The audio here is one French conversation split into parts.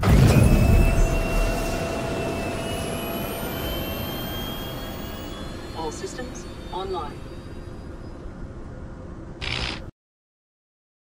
All systems online.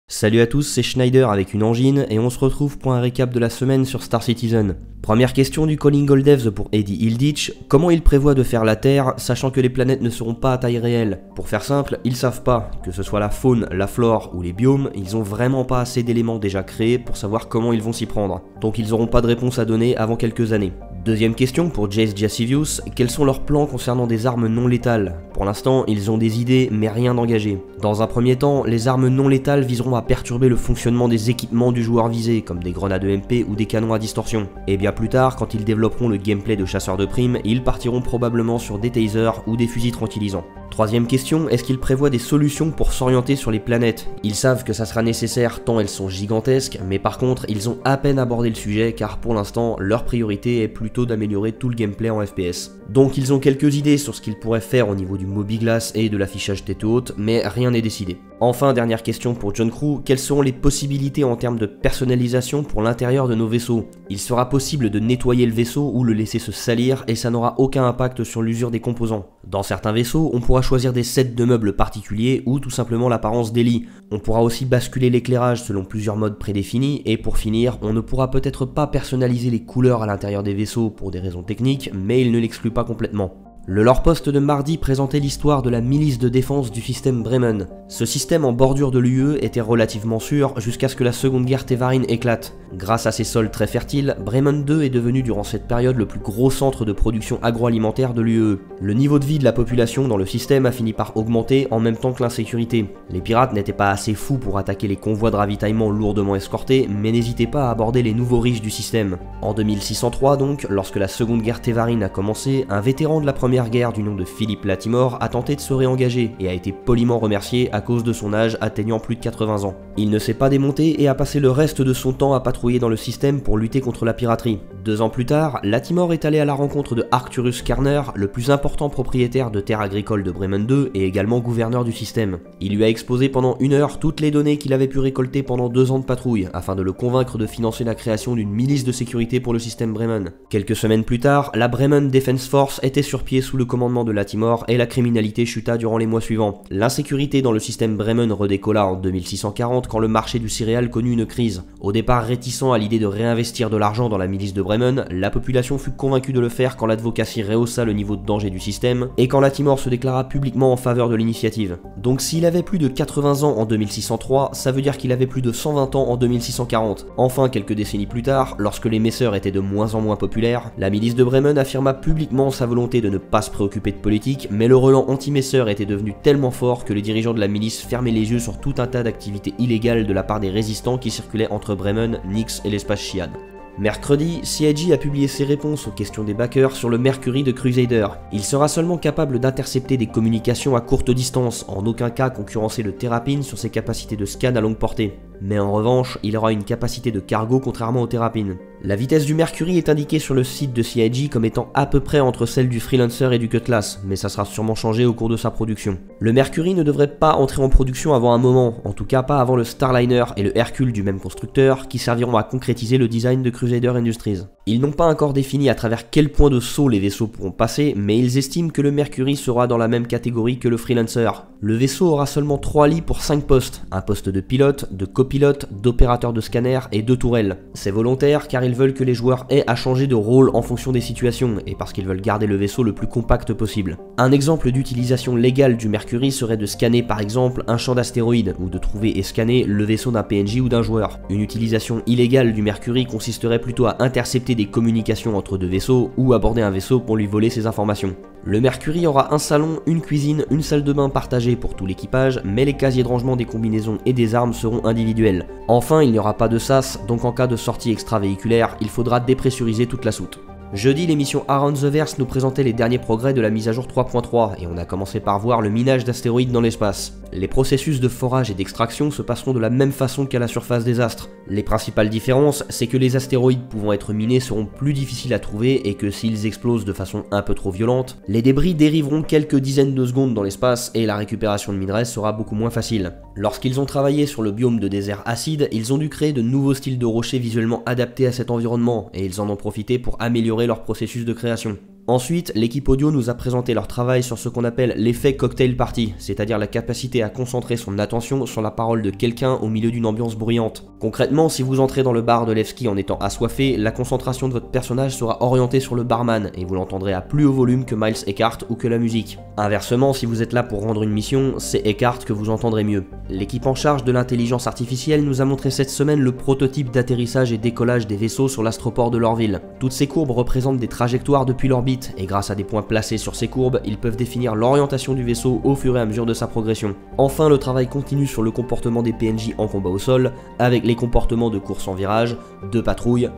Salut à tous, c'est Schneider avec une angine et on se retrouve pour un récap de la semaine sur Star Citizen. Première question du Calling All Devs pour Eddie Hilditch, comment il prévoit de faire la Terre sachant que les planètes ne seront pas à taille réelle? Pour faire simple, ils savent pas, que ce soit la faune, la flore ou les biomes, ils ont vraiment pas assez d'éléments déjà créés pour savoir comment ils vont s'y prendre, donc ils auront pas de réponse à donner avant quelques années. Deuxième question pour Jace Jacivius, quels sont leurs plans concernant des armes non létales? Pour l'instant, ils ont des idées mais rien d'engagé. Dans un premier temps, les armes non létales viseront à perturber le fonctionnement des équipements du joueur visé, comme des grenades EMP ou des canons à distorsion. Et bien plus tard, quand ils développeront le gameplay de chasseurs de primes, ils partiront probablement sur des tasers ou des fusils tranquillisants. Troisième question, est-ce qu'ils prévoient des solutions pour s'orienter sur les planètes? Ils savent que ça sera nécessaire tant elles sont gigantesques, mais par contre, ils ont à peine abordé le sujet car pour l'instant, leur priorité est plutôt d'améliorer tout le gameplay en FPS. Donc ils ont quelques idées sur ce qu'ils pourraient faire au niveau du Mobiglass et de l'affichage tête haute, mais rien n'est décidé. Enfin, dernière question pour John Crew, quelles seront les possibilités en termes de personnalisation pour l'intérieur de nos vaisseaux? Il sera possible de nettoyer le vaisseau ou le laisser se salir et ça n'aura aucun impact sur l'usure des composants. Dans certains vaisseaux, on pourra choisir des sets de meubles particuliers ou tout simplement l'apparence des lits. On pourra aussi basculer l'éclairage selon plusieurs modes prédéfinis et pour finir, on ne pourra peut-être pas personnaliser les couleurs à l'intérieur des vaisseaux pour des raisons techniques, mais il ne l'exclut pas complètement. Le lore post de mardi présentait l'histoire de la milice de défense du système Bremen. Ce système en bordure de l'UE était relativement sûr jusqu'à ce que la seconde guerre Tevarine éclate. Grâce à ses sols très fertiles, Bremen 2 est devenu durant cette période le plus gros centre de production agroalimentaire de l'UE. Le niveau de vie de la population dans le système a fini par augmenter en même temps que l'insécurité. Les pirates n'étaient pas assez fous pour attaquer les convois de ravitaillement lourdement escortés, mais n'hésitaient pas à aborder les nouveaux riches du système. En 2603 donc, lorsque la seconde guerre Tevarine a commencé, un vétéran de la première guerre du nom de Philippe Latimore a tenté de se réengager et a été poliment remercié à cause de son âge atteignant plus de 80 ans. Il ne s'est pas démonté et a passé le reste de son temps à patrouiller dans le système pour lutter contre la piraterie. 2 ans plus tard, Latimore est allé à la rencontre de Arcturus Kerner, le plus important propriétaire de terres agricoles de Bremen 2 et également gouverneur du système. Il lui a exposé pendant 1 heure toutes les données qu'il avait pu récolter pendant 2 ans de patrouille, afin de le convaincre de financer la création d'une milice de sécurité pour le système Bremen. Quelques semaines plus tard, la Bremen Defense Force était sur pied sous le commandement de Latimore et la criminalité chuta durant les mois suivants. L'insécurité dans le système Bremen redécolla en 2640 quand le marché du céréal connut une crise. Au départ réticent à l'idée de réinvestir de l'argent dans la milice de Bremen, la population fut convaincue de le faire quand l'advocacy rehaussa le niveau de danger du système et quand Latimore se déclara publiquement en faveur de l'initiative. Donc s'il avait plus de 80 ans en 2603, ça veut dire qu'il avait plus de 120 ans en 2640. Enfin, quelques décennies plus tard, lorsque les messeurs étaient de moins en moins populaires, la milice de Bremen affirma publiquement sa volonté de ne pas se préoccuper de politique, mais le relent anti-messeur était devenu tellement fort que les dirigeants de la milice fermaient les yeux sur tout un tas d'activités illégales de la part des résistants qui circulaient entre Bremen, Nyx et l'espace Chiad. Mercredi, CIG a publié ses réponses aux questions des backers sur le Mercury de Crusader. Il sera seulement capable d'intercepter des communications à courte distance, en aucun cas concurrencer le Terrapin sur ses capacités de scan à longue portée. Mais en revanche, il aura une capacité de cargo contrairement au Terrapin. La vitesse du Mercury est indiquée sur le site de CIG comme étant à peu près entre celle du Freelancer et du Cutlass, mais ça sera sûrement changé au cours de sa production. Le Mercury ne devrait pas entrer en production avant un moment, en tout cas pas avant le Starliner et le Hercule du même constructeur, qui serviront à concrétiser le design de Crusader Industries. Ils n'ont pas encore défini à travers quel point de saut les vaisseaux pourront passer, mais ils estiment que le Mercury sera dans la même catégorie que le Freelancer. Le vaisseau aura seulement 3 lits pour 5 postes, un poste de pilote, de copilote, d'opérateur de scanner et 2 tourelles. C'est volontaire car ils veulent que les joueurs aient à changer de rôle en fonction des situations et parce qu'ils veulent garder le vaisseau le plus compact possible. Un exemple d'utilisation légale du Mercury serait de scanner par exemple un champ d'astéroïdes ou de trouver et scanner le vaisseau d'un PNJ ou d'un joueur. Une utilisation illégale du Mercury consisterait plutôt à intercepter des communications entre 2 vaisseaux ou aborder un vaisseau pour lui voler ses informations. Le Mercury aura un salon, une cuisine, une salle de bain partagée pour tout l'équipage, mais les casiers de rangement des combinaisons et des armes seront individuels. Enfin, il n'y aura pas de SAS, donc en cas de sortie extravéhiculaire, il faudra dépressuriser toute la soute. Jeudi, l'émission Around the Verse nous présentait les derniers progrès de la mise à jour 3.3 et on a commencé par voir le minage d'astéroïdes dans l'espace. Les processus de forage et d'extraction se passeront de la même façon qu'à la surface des astres. Les principales différences, c'est que les astéroïdes pouvant être minés seront plus difficiles à trouver et que s'ils explosent de façon un peu trop violente, les débris dériveront quelques dizaines de secondes dans l'espace et la récupération de minerais sera beaucoup moins facile. Lorsqu'ils ont travaillé sur le biome de désert acide, ils ont dû créer de nouveaux styles de rochers visuellement adaptés à cet environnement et ils en ont profité pour améliorer leur processus de création. Ensuite, l'équipe audio nous a présenté leur travail sur ce qu'on appelle l'effet cocktail party, c'est-à-dire la capacité à concentrer son attention sur la parole de quelqu'un au milieu d'une ambiance bruyante. Concrètement, si vous entrez dans le bar de Levski en étant assoiffé, la concentration de votre personnage sera orientée sur le barman et vous l'entendrez à plus haut volume que Miles Eckhart ou que la musique. Inversement, si vous êtes là pour rendre une mission, c'est Eckhart que vous entendrez mieux. L'équipe en charge de l'intelligence artificielle nous a montré cette semaine le prototype d'atterrissage et décollage des vaisseaux sur l'astroport de Lorville. Toutes ces courbes représentent des trajectoires depuis l'orbite, et grâce à des points placés sur ces courbes, ils peuvent définir l'orientation du vaisseau au fur et à mesure de sa progression. Enfin, le travail continue sur le comportement des PNJ en combat au sol, avec les comportements de course en virage, de patrouille,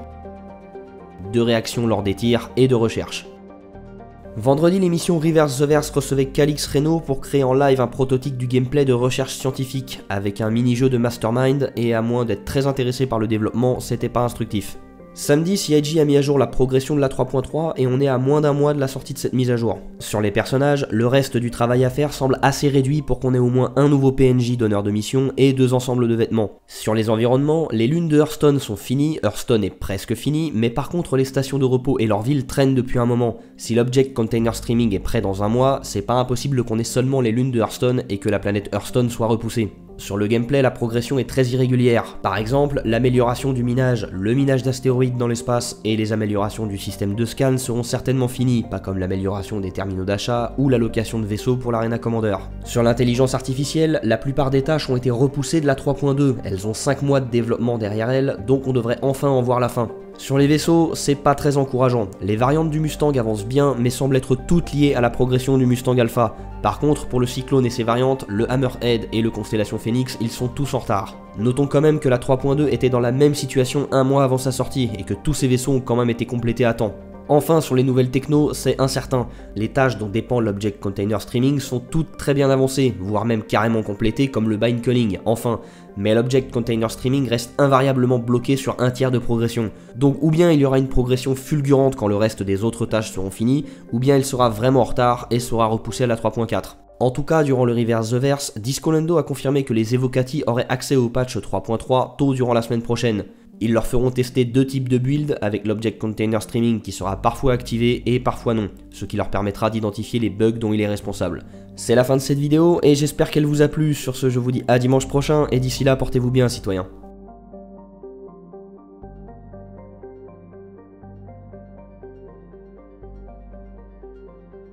de réaction lors des tirs et de recherche. Vendredi, l'émission Reverse the Verse recevait Calix Reno pour créer en live un prototype du gameplay de recherche scientifique, avec un mini-jeu de Mastermind, et à moins d'être très intéressé par le développement, c'était pas instructif. Samedi, CIG a mis à jour la progression de la 3.3 et on est à moins d'un mois de la sortie de cette mise à jour. Sur les personnages, le reste du travail à faire semble assez réduit pour qu'on ait au moins un nouveau PNJ donneur de mission et 2 ensembles de vêtements. Sur les environnements, les lunes de Hearthstone sont finies, Hearthstone est presque fini, mais par contre les stations de repos et leur ville traînent depuis un moment. Si l'Object Container Streaming est prêt dans un mois, c'est pas impossible qu'on ait seulement les lunes de Hearthstone et que la planète Hearthstone soit repoussée. Sur le gameplay, la progression est très irrégulière. Par exemple, l'amélioration du minage, le minage d'astéroïdes dans l'espace et les améliorations du système de scan seront certainement finies, pas comme l'amélioration des terminaux d'achat ou l'allocation de vaisseaux pour l'Arena Commander. Sur l'intelligence artificielle, la plupart des tâches ont été repoussées de la 3.2, elles ont 5 mois de développement derrière elles, donc on devrait enfin en voir la fin. Sur les vaisseaux, c'est pas très encourageant. Les variantes du Mustang avancent bien, mais semblent être toutes liées à la progression du Mustang Alpha. Par contre, pour le Cyclone et ses variantes, le Hammerhead et le Constellation Phoenix, ils sont tous en retard. Notons quand même que la 3.2 était dans la même situation un mois avant sa sortie, et que tous ces vaisseaux ont quand même été complétés à temps. Enfin, sur les nouvelles technos, c'est incertain. Les tâches dont dépend l'Object Container Streaming sont toutes très bien avancées, voire même carrément complétées comme le bind culling, enfin. Mais l'Object Container Streaming reste invariablement bloqué sur un tiers de progression. Donc ou bien il y aura une progression fulgurante quand le reste des autres tâches seront finies, ou bien il sera vraiment en retard et sera repoussé à la 3.4. En tout cas, durant le Reverse the Verse, Discolendo a confirmé que les Evocati auraient accès au patch 3.3 tôt durant la semaine prochaine. Ils leur feront tester 2 types de builds avec l'Object Container Streaming qui sera parfois activé et parfois non, ce qui leur permettra d'identifier les bugs dont il est responsable. C'est la fin de cette vidéo et j'espère qu'elle vous a plu. Sur ce, je vous dis à dimanche prochain et d'ici là, portez-vous bien, citoyens.